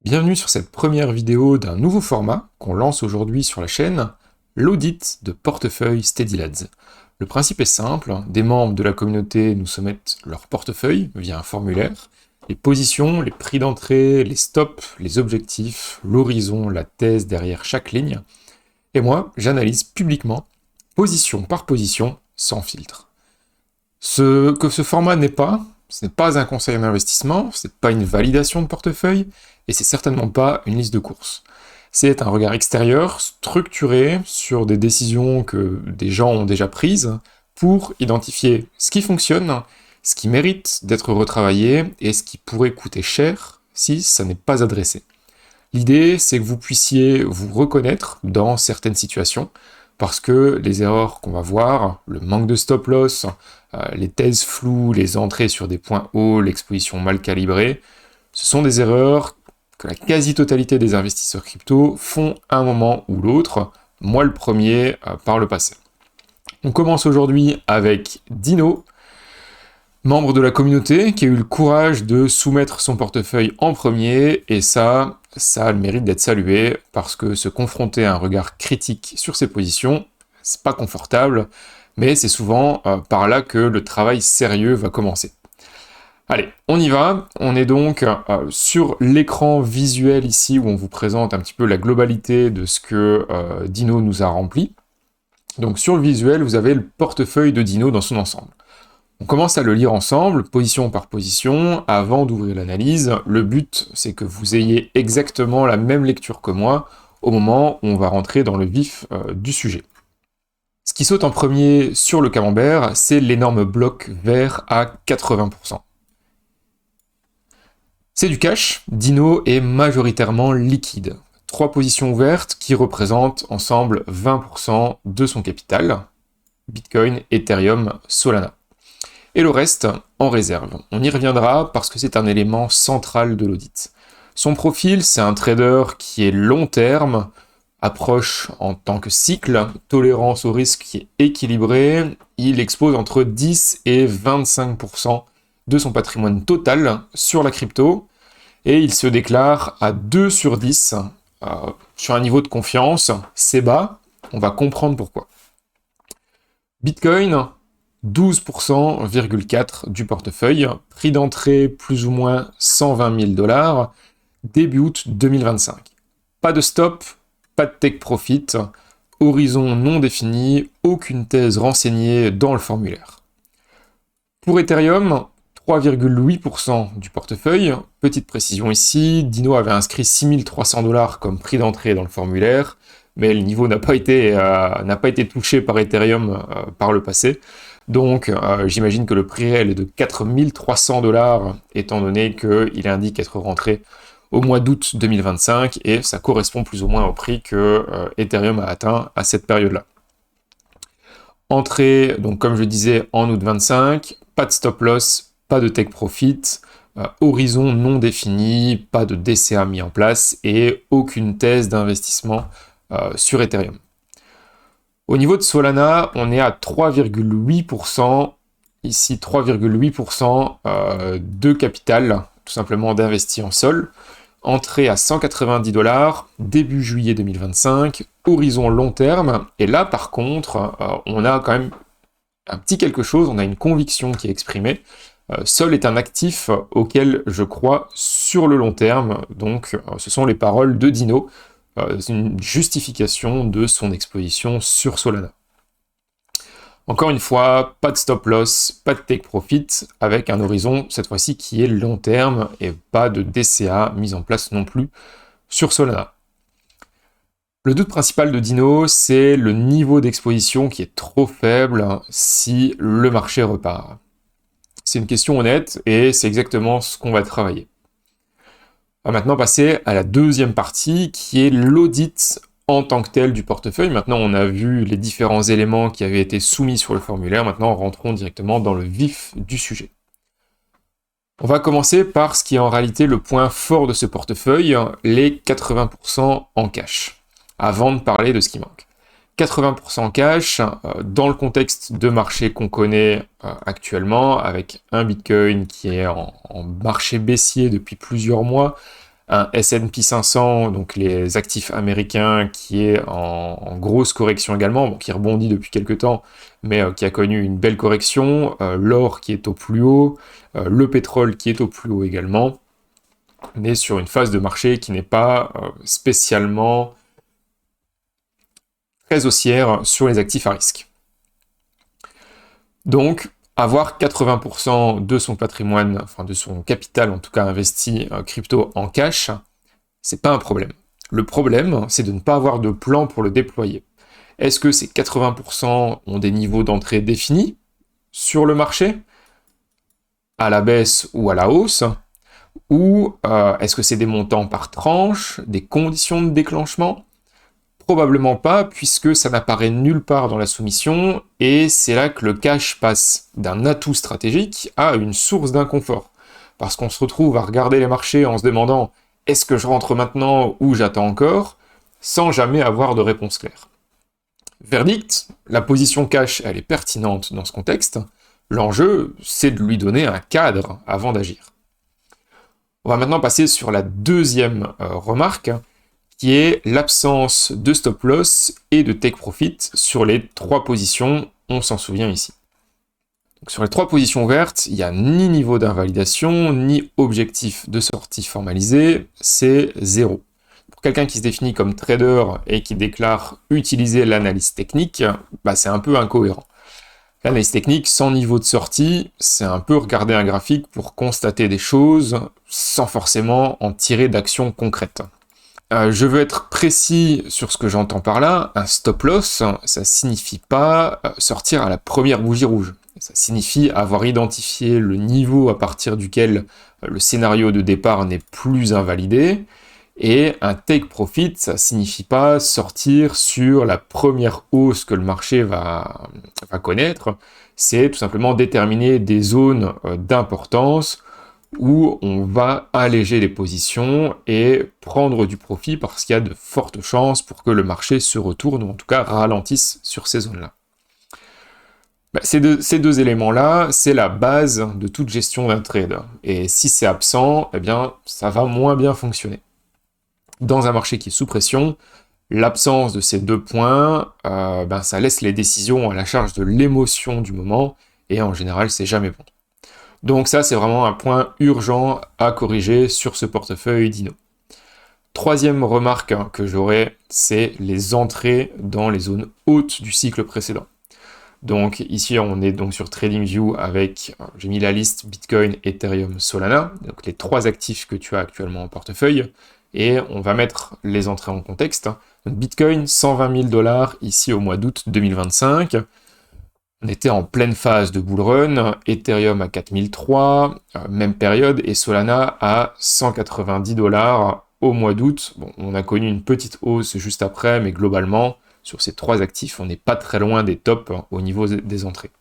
Bienvenue sur cette première vidéo d'un nouveau format qu'on lance aujourd'hui sur la chaîne, l'audit de portefeuille SteadyLads. Le principe est simple, des membres de la communauté nous soumettent leur portefeuille via un formulaire, les positions, les prix d'entrée, les stops, les objectifs, l'horizon, la thèse derrière chaque ligne, et moi j'analyse publiquement, position par position, sans filtre. Ce que ce format n'est pas, ce n'est pas un conseil en investissement, ce n'est pas une validation de portefeuille, et c'est certainement pas une liste de courses. C'est un regard extérieur, structuré, sur des décisions que des gens ont déjà prises, pour identifier ce qui fonctionne, ce qui mérite d'être retravaillé, et ce qui pourrait coûter cher si ça n'est pas adressé. L'idée, c'est que vous puissiez vous reconnaître dans certaines situations, parce que les erreurs qu'on va voir, le manque de stop-loss, les thèses floues, les entrées sur des points hauts, l'exposition mal calibrée, ce sont des erreurs que la quasi-totalité des investisseurs crypto font à un moment ou l'autre, moi le premier par le passé. On commence aujourd'hui avec Dino, membre de la communauté qui a eu le courage de soumettre son portefeuille en premier, et ça a le mérite d'être salué, parce que se confronter à un regard critique sur ses positions, c'est pas confortable, mais c'est souvent par là que le travail sérieux va commencer. Allez, on y va, on est donc sur l'écran visuel ici, où on vous présente un petit peu la globalité de ce que Dino nous a rempli. Donc sur le visuel, vous avez le portefeuille de Dino dans son ensemble. On commence à le lire ensemble, position par position, avant d'ouvrir l'analyse. Le but, c'est que vous ayez exactement la même lecture que moi, au moment où on va rentrer dans le vif du sujet. Ce qui saute en premier sur le camembert, c'est l'énorme bloc vert à 80%. C'est du cash, Dino est majoritairement liquide. 3 positions ouvertes qui représentent ensemble 20% de son capital, Bitcoin, Ethereum, Solana. Et le reste en réserve. On y reviendra parce que c'est un élément central de l'audit. Son profil, c'est un trader qui est long terme, approche en tant que cycle, tolérance au risque qui est équilibrée, il expose entre 10 et 25% de son patrimoine total sur la crypto, et il se déclare à 2 sur 10 sur un niveau de confiance, c'est bas, on va comprendre pourquoi. Bitcoin, 12,4% du portefeuille, prix d'entrée plus ou moins 120 000 $, début août 2025. Pas de stop, pas de take profit, horizon non défini, aucune thèse renseignée dans le formulaire. Pour Ethereum, 3,8% du portefeuille, petite précision ici, Dino avait inscrit 6 300 $ comme prix d'entrée dans le formulaire, mais le niveau n'a pas été touché par Ethereum par le passé. Donc j'imagine que le prix réel est de 4 300 $, étant donné qu'il indique être rentré au mois d'août 2025, et ça correspond plus ou moins au prix que Ethereum a atteint à cette période-là. Entrée, donc comme je disais, en août 25, pas de stop loss, pas de take profit, horizon non défini, pas de DCA mis en place, et aucune thèse d'investissement sur Ethereum. Au niveau de Solana, on est à 3,8%, ici 3,8% de capital, tout simplement d'investi en sol, entrée à 190 $, début juillet 2025, horizon long terme, et là par contre, on a quand même un petit quelque chose, on a une conviction qui est exprimée. Sol est un actif auquel je crois sur le long terme, donc ce sont les paroles de Dino, une justification de son exposition sur Solana. Encore une fois, pas de stop loss, pas de take profit, avec un horizon cette fois-ci qui est long terme, et pas de DCA mis en place non plus sur Solana. Le doute principal de Dino, c'est le niveau d'exposition qui est trop faible si le marché repart. C'est une question honnête, et c'est exactement ce qu'on va travailler. On va maintenant passer à la deuxième partie, qui est l'audit en tant que tel du portefeuille. Maintenant, on a vu les différents éléments qui avaient été soumis sur le formulaire. Maintenant, rentrons directement dans le vif du sujet. On va commencer par ce qui est en réalité le point fort de ce portefeuille, les 80% en cash, avant de parler de ce qui manque. 80% cash, dans le contexte de marché qu'on connaît actuellement, avec un Bitcoin qui est en marché baissier depuis plusieurs mois, un S&P 500, donc les actifs américains, qui est en grosse correction également, bon, qui rebondit depuis quelques temps, mais qui a connu une belle correction, l'or qui est au plus haut, le pétrole qui est au plus haut également. On est sur une phase de marché qui n'est pas spécialement très haussière sur les actifs à risque. Donc, avoir 80% de son patrimoine, enfin de son capital en tout cas investi crypto en cash, c'est pas un problème. Le problème, c'est de ne pas avoir de plan pour le déployer. Est-ce que ces 80% ont des niveaux d'entrée définis sur le marché, à la baisse ou à la hausse, ou est-ce que c'est des montants par tranche, des conditions de déclenchement? Probablement pas, puisque ça n'apparaît nulle part dans la soumission, et c'est là que le cash passe d'un atout stratégique à une source d'inconfort. Parce qu'on se retrouve à regarder les marchés en se demandant « est-ce que je rentre maintenant ou j'attends encore ?», sans jamais avoir de réponse claire. Verdict, la position cash, elle est pertinente dans ce contexte. L'enjeu, c'est de lui donner un cadre avant d'agir. On va maintenant passer sur la deuxième remarque, qui est l'absence de stop loss et de take profit sur les trois positions, on s'en souvient ici. Donc sur les trois positions vertes, il n'y a ni niveau d'invalidation, ni objectif de sortie formalisé, c'est 0. Pour quelqu'un qui se définit comme trader et qui déclare utiliser l'analyse technique, c'est un peu incohérent. L'analyse technique sans niveau de sortie, c'est un peu regarder un graphique pour constater des choses sans forcément en tirer d'actions concrètes. Je veux être précis sur ce que j'entends par là. Un stop loss, ça signifie pas sortir à la première bougie rouge. Ça signifie avoir identifié le niveau à partir duquel le scénario de départ n'est plus invalidé. Et un take profit, ça signifie pas sortir sur la première hausse que le marché va connaître. C'est tout simplement déterminer des zones d'importance où on va alléger les positions et prendre du profit parce qu'il y a de fortes chances pour que le marché se retourne, ou en tout cas ralentisse sur ces zones-là. Ces deux éléments-là, c'est la base de toute gestion d'un trade. Et si c'est absent, eh bien, ça va moins bien fonctionner. Dans un marché qui est sous pression, l'absence de ces deux points, ça laisse les décisions à la charge de l'émotion du moment, et en général, c'est jamais bon. Donc ça, c'est vraiment un point urgent à corriger sur ce portefeuille Dino. Troisième remarque que j'aurais, c'est les entrées dans les zones hautes du cycle précédent. Donc ici, on est donc sur TradingView avec, j'ai mis la liste Bitcoin, Ethereum, Solana, donc les trois actifs que tu as actuellement en portefeuille, et on va mettre les entrées en contexte. Donc Bitcoin, 120 000 $ ici au mois d'août 2025. On était en pleine phase de bull run, Ethereum à 4003, même période, et Solana à 190 $ au mois d'août. Bon, on a connu une petite hausse juste après, mais globalement, sur ces trois actifs, on n'est pas très loin des tops au niveau des entrées.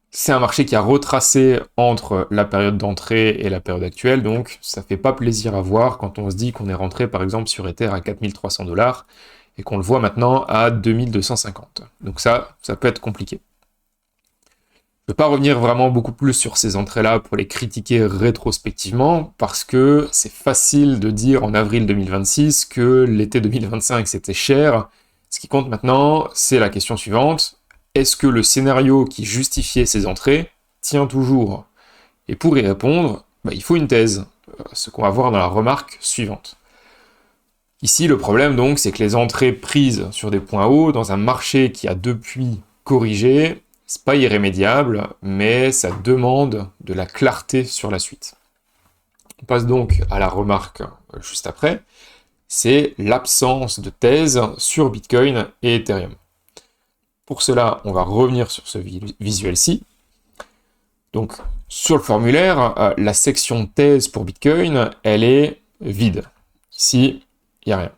C'est un marché qui a retracé entre la période d'entrée et la période actuelle, donc ça fait pas plaisir à voir quand on se dit qu'on est rentré par exemple sur Ether à 4300 $, et qu'on le voit maintenant à 2250. Donc ça peut être compliqué. Je ne vais pas revenir vraiment beaucoup plus sur ces entrées-là pour les critiquer rétrospectivement, parce que c'est facile de dire en avril 2026 que l'été 2025 c'était cher. Ce qui compte maintenant, c'est la question suivante. Est-ce que le scénario qui justifiait ces entrées tient toujours? Et pour y répondre, il faut une thèse, ce qu'on va voir dans la remarque suivante. Ici, le problème, donc, c'est que les entrées prises sur des points hauts, dans un marché qui a depuis corrigé, c'est pas irrémédiable, mais ça demande de la clarté sur la suite. On passe donc à la remarque juste après, c'est l'absence de thèse sur Bitcoin et Ethereum. Pour cela, on va revenir sur ce visuel-ci. Donc, sur le formulaire, la section thèse pour Bitcoin, elle est vide. Ici, il n'y a rien.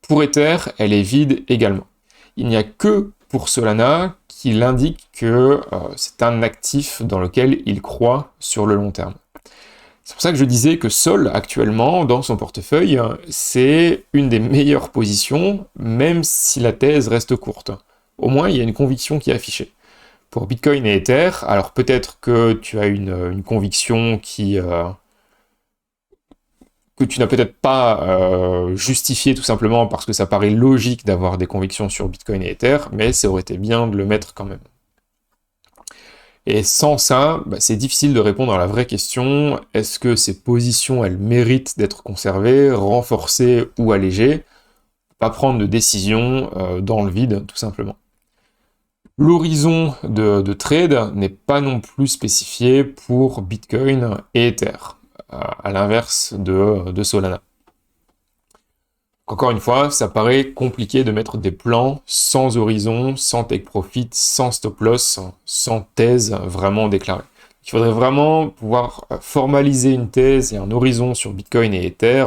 Pour Ether, elle est vide également. Il n'y a que pour Solana qu'il indique que c'est un actif dans lequel il croit sur le long terme. C'est pour ça que je disais que Sol, actuellement, dans son portefeuille, c'est une des meilleures positions, même si la thèse reste courte. Au moins, il y a une conviction qui est affichée. Pour Bitcoin et Ether, alors peut-être que tu as une conviction que tu n'as peut-être pas justifiée tout simplement parce que ça paraît logique d'avoir des convictions sur Bitcoin et Ether, mais ça aurait été bien de le mettre quand même. Et sans ça, c'est difficile de répondre à la vraie question, est-ce que ces positions, elles méritent d'être conservées, renforcées ou allégées? Pas prendre de décision dans le vide, tout simplement. L'horizon de trade n'est pas non plus spécifié pour Bitcoin et Ether, à l'inverse de Solana. Encore une fois, ça paraît compliqué de mettre des plans sans horizon, sans take profit, sans stop loss, sans thèse vraiment déclarée. Il faudrait vraiment pouvoir formaliser une thèse et un horizon sur Bitcoin et Ether.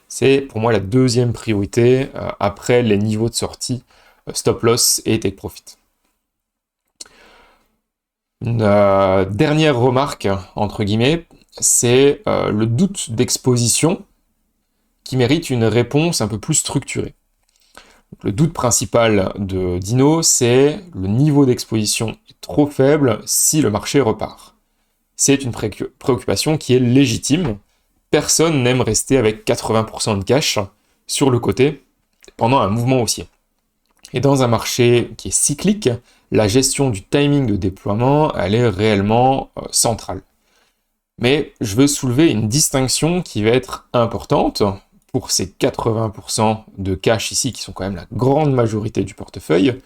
C'est pour moi la deuxième priorité après les niveaux de sortie stop loss et take profit. Une dernière remarque, entre guillemets, c'est le doute d'exposition qui mérite une réponse un peu plus structurée. Le doute principal de Dino, c'est le niveau d'exposition est trop faible si le marché repart. C'est une préoccupation qui est légitime. Personne n'aime rester avec 80% de cash sur le côté pendant un mouvement haussier. Et dans un marché qui est cyclique, la gestion du timing de déploiement, elle est réellement centrale. Mais je veux soulever une distinction qui va être importante pour ces 80% de cash ici, qui sont quand même la grande majorité du portefeuille.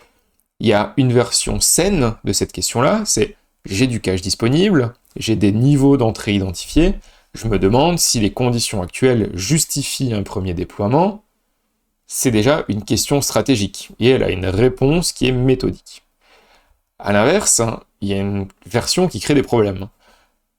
Il y a une version saine de cette question-là, c'est j'ai du cash disponible, j'ai des niveaux d'entrée identifiés, je me demande si les conditions actuelles justifient un premier déploiement. C'est déjà une question stratégique, et elle a une réponse qui est méthodique. A l'inverse, il y a une version qui crée des problèmes.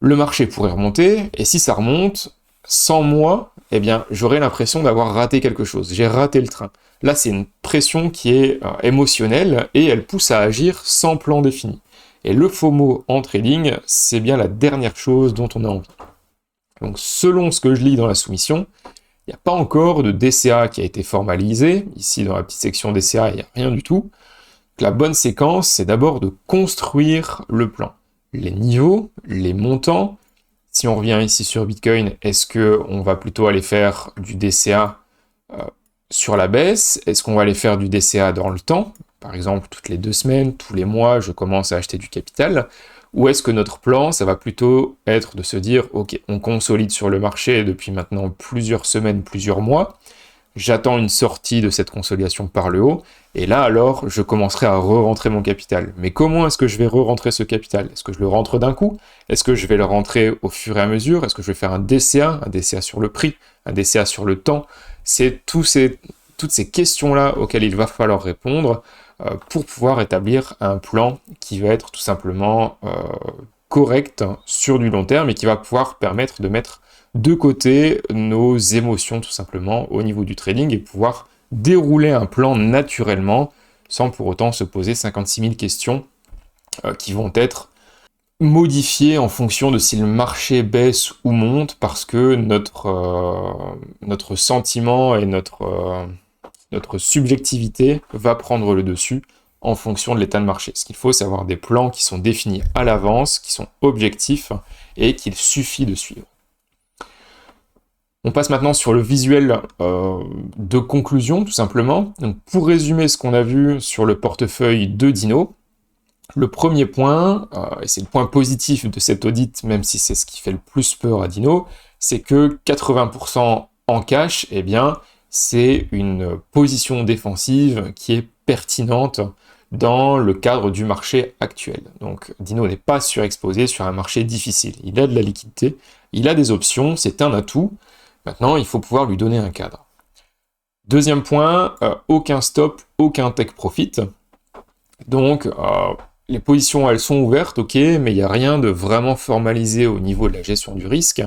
Le marché pourrait remonter, et si ça remonte, sans moi, eh bien, j'aurais l'impression d'avoir raté quelque chose, j'ai raté le train. Là, c'est une pression qui est émotionnelle, et elle pousse à agir sans plan défini. Et le FOMO en trading, c'est bien la dernière chose dont on a envie. Donc, selon ce que je lis dans la soumission, il n'y a pas encore de DCA qui a été formalisé. Ici, dans la petite section DCA, il n'y a rien du tout. La bonne séquence, c'est d'abord de construire le plan. Les niveaux, les montants. Si on revient ici sur Bitcoin, est-ce qu'on va plutôt aller faire du DCA sur la baisse? Est-ce qu'on va aller faire du DCA dans le temps? Par exemple, toutes les 2 semaines, tous les mois, je commence à acheter du capital. Ou est-ce que notre plan, ça va plutôt être de se dire, ok, on consolide sur le marché depuis maintenant plusieurs semaines, plusieurs mois, j'attends une sortie de cette consolidation par le haut, et là alors, je commencerai à re-rentrer mon capital. Mais comment est-ce que je vais re-rentrer ce capital? Est-ce que je le rentre d'un coup? Est-ce que je vais le rentrer au fur et à mesure? Est-ce que je vais faire un DCA sur le prix, un DCA sur le temps? C'est toutes ces questions-là auxquelles il va falloir répondre pour pouvoir établir un plan qui va être tout simplement correct sur du long terme et qui va pouvoir permettre de mettre de côté nos émotions tout simplement au niveau du trading et pouvoir dérouler un plan naturellement sans pour autant se poser 56 000 questions qui vont être modifiées en fonction de si le marché baisse ou monte parce que notre sentiment et notre subjectivité va prendre le dessus en fonction de l'état de marché. Ce qu'il faut, c'est avoir des plans qui sont définis à l'avance, qui sont objectifs et qu'il suffit de suivre. On passe maintenant sur le visuel de conclusion, tout simplement. Donc, pour résumer ce qu'on a vu sur le portefeuille de Dino, le premier point, et c'est le point positif de cet audit, même si c'est ce qui fait le plus peur à Dino, c'est que 80% en cash, eh bien, c'est une position défensive qui est pertinente dans le cadre du marché actuel. Donc Dino n'est pas surexposé sur un marché difficile. Il a de la liquidité, il a des options, c'est un atout. Maintenant, il faut pouvoir lui donner un cadre. Deuxième point, aucun stop, aucun take profit. Donc les positions, elles sont ouvertes, ok, mais il n'y a rien de vraiment formalisé au niveau de la gestion du risque.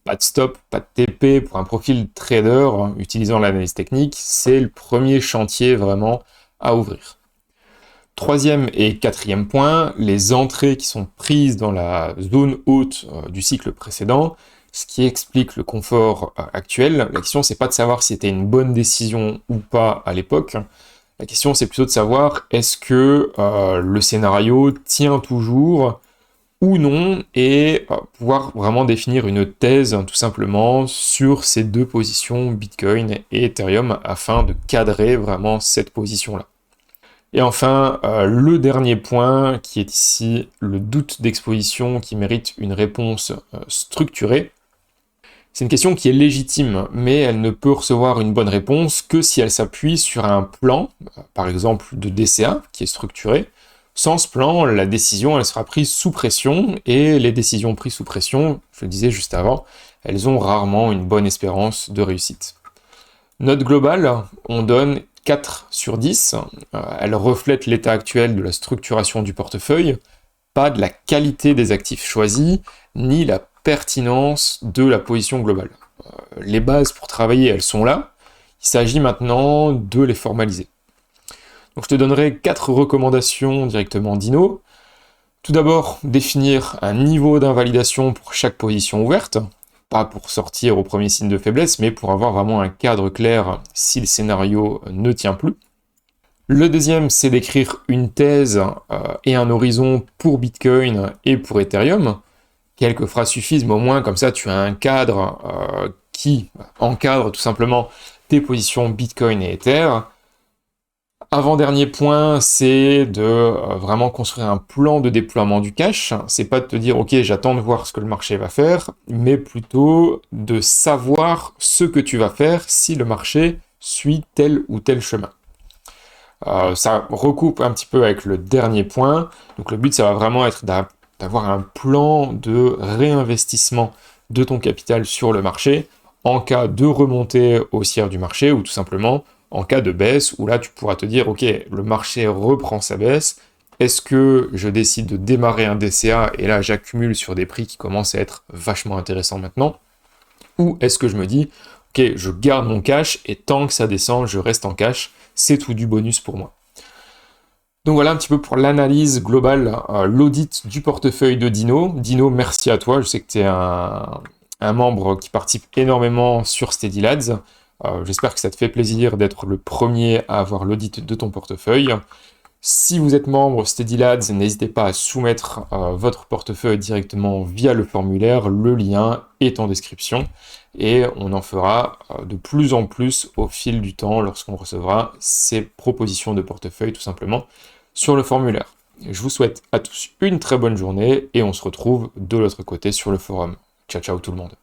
Pas de stop, pas de TP pour un profil trader utilisant l'analyse technique, c'est le premier chantier vraiment à ouvrir. Troisième et quatrième point, les entrées qui sont prises dans la zone haute du cycle précédent, ce qui explique le confort actuel. La question, c'est pas de savoir si c'était une bonne décision ou pas à l'époque. La question, c'est plutôt de savoir est-ce que le scénario tient toujours ou non, et pouvoir vraiment définir une thèse, tout simplement, sur ces deux positions, Bitcoin et Ethereum, afin de cadrer vraiment cette position-là. Et enfin, le dernier point, qui est ici le doute d'exposition, qui mérite une réponse structurée. C'est une question qui est légitime, mais elle ne peut recevoir une bonne réponse que si elle s'appuie sur un plan, par exemple de DCA, qui est structuré. Sans ce plan, la décision, elle sera prise sous pression, et les décisions prises sous pression, je le disais juste avant, elles ont rarement une bonne espérance de réussite. Note globale, on donne 4 sur 10, elle reflète l'état actuel de la structuration du portefeuille, pas de la qualité des actifs choisis, ni la pertinence de la position globale. Les bases pour travailler, elles sont là, il s'agit maintenant de les formaliser. Donc je te donnerai 4 recommandations directement d'Ino. Tout d'abord, définir un niveau d'invalidation pour chaque position ouverte, pas pour sortir au premier signe de faiblesse, mais pour avoir vraiment un cadre clair si le scénario ne tient plus. Le deuxième, c'est d'écrire une thèse et un horizon pour Bitcoin et pour Ethereum. Quelques phrases suffisent, mais au moins comme ça tu as un cadre qui encadre tout simplement tes positions Bitcoin et Ether. Avant-dernier point, c'est de vraiment construire un plan de déploiement du cash. C'est pas de te dire, ok, j'attends de voir ce que le marché va faire, mais plutôt de savoir ce que tu vas faire si le marché suit tel ou tel chemin. Ça recoupe un petit peu avec le dernier point. Donc le but, ça va vraiment être d'avoir un plan de réinvestissement de ton capital sur le marché en cas de remontée haussière du marché, ou tout simplement en cas de baisse, où là tu pourras te dire, ok, le marché reprend sa baisse, est-ce que je décide de démarrer un DCA, et là j'accumule sur des prix qui commencent à être vachement intéressants maintenant, ou est-ce que je me dis, ok, je garde mon cash, et tant que ça descend, je reste en cash, c'est tout du bonus pour moi. Donc voilà un petit peu pour l'analyse globale, l'audit du portefeuille de Dino. Dino, merci à toi, je sais que tu es un membre qui participe énormément sur SteadyLads. J'espère que ça te fait plaisir d'être le premier à avoir l'audit de ton portefeuille. Si vous êtes membre SteadyLads, n'hésitez pas à soumettre votre portefeuille directement via le formulaire, le lien est en description, et on en fera de plus en plus au fil du temps lorsqu'on recevra ces propositions de portefeuille tout simplement sur le formulaire. Je vous souhaite à tous une très bonne journée, et on se retrouve de l'autre côté sur le forum. Ciao ciao tout le monde.